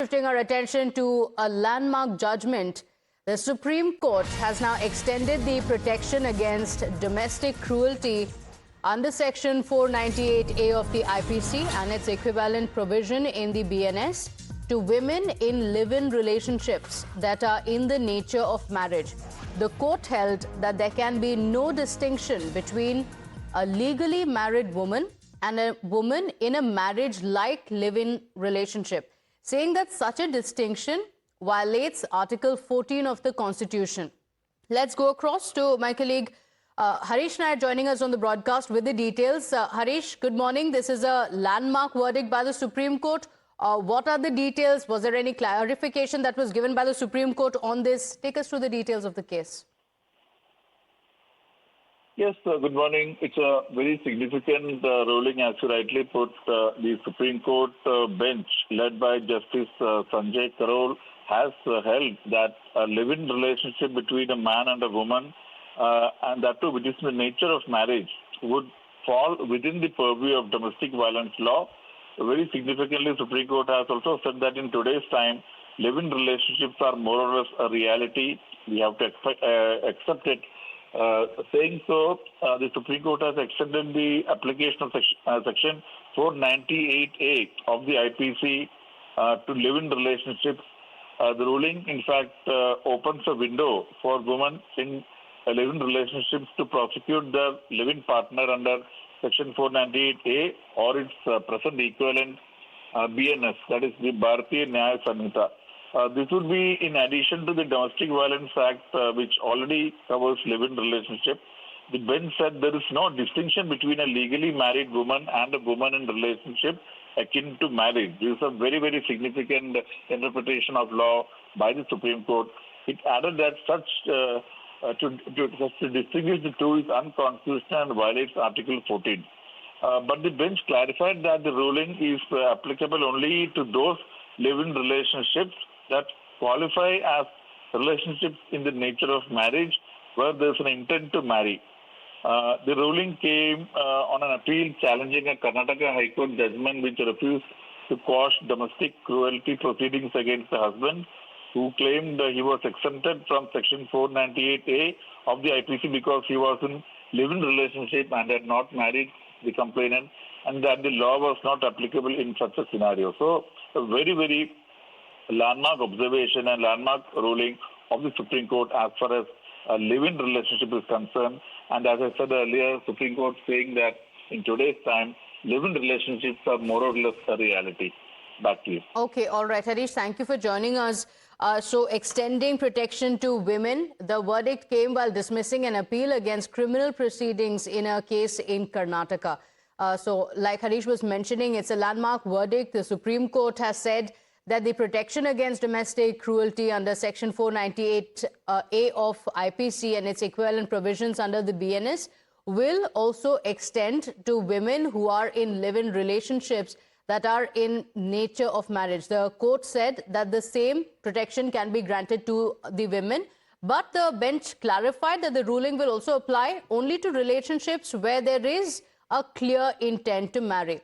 shifting our attention to a landmark judgment. The Supreme Court has now extended the protection against domestic cruelty under Section 498A of the IPC and its equivalent provision in the BNS to women in live-in relationships that are in the nature of marriage. The court held that there can be no distinction between a legally married woman and a woman in a marriage-like live-in relationship, saying that such a distinction violates Article 14 of the Constitution. Let's go across to my colleague Harish Nair joining us on the broadcast with the details. Harish, good morning. This is a landmark verdict by the Supreme Court. What are the details? Was there any clarification that was given by the Supreme Court on this? Take us through the details of the case. Yes, good morning. It's a very significant ruling, as you rightly put. The Supreme Court bench, led by Justice Sanjay Karol, has held that a live-in relationship between a man and a woman, and that too, which is the nature of marriage, would fall within the purview of domestic violence law. Very significantly, Supreme Court has also said that in today's time, live-in relationships are more or less a reality. We have to accept it. Saying so, the Supreme Court has extended the application of Section 498A of the IPC to live-in relationships. The ruling, in fact, opens a window for women in live-in relationships to prosecute their living partner under Section 498A or its present equivalent BNS, that is the Bharatiya Nyaya Samhita. This would be in addition to the Domestic Violence Act, which already covers live-in relationship. The bench said there is no distinction between a legally married woman and a woman in relationship akin to marriage. This is a very, very significant interpretation of law by the Supreme Court. It added that such to distinguish the two is unconstitutional and violates Article 14. But the bench clarified that the ruling is applicable only to those live-in relationships that qualify as relationships in the nature of marriage where there is an intent to marry. The ruling came on an appeal challenging a Karnataka High Court judgment which refused to quash domestic cruelty proceedings against the husband, who claimed he was exempted from Section 498A of the IPC because he was in live-in relationship and had not married the complainant, and that the law was not applicable in such a scenario. So, a very, very landmark observation and landmark ruling of the Supreme Court as far as a live-in relationship is concerned. And as I said earlier, Supreme Court saying that in today's time, live-in relationships are more or less a reality. Back to you. Okay, all right, Harish, thank you for joining us. So extending protection to women, the verdict came while dismissing an appeal against criminal proceedings in a case in Karnataka. So like Harish was mentioning, it's a landmark verdict. The Supreme Court has said that the protection against domestic cruelty under Section 498A of IPC and its equivalent provisions under the BNS will also extend to women who are in live-in relationships that are in nature of marriage. The court said that the same protection can be granted to the women, but the bench clarified that the ruling will also apply only to relationships where there is a clear intent to marry.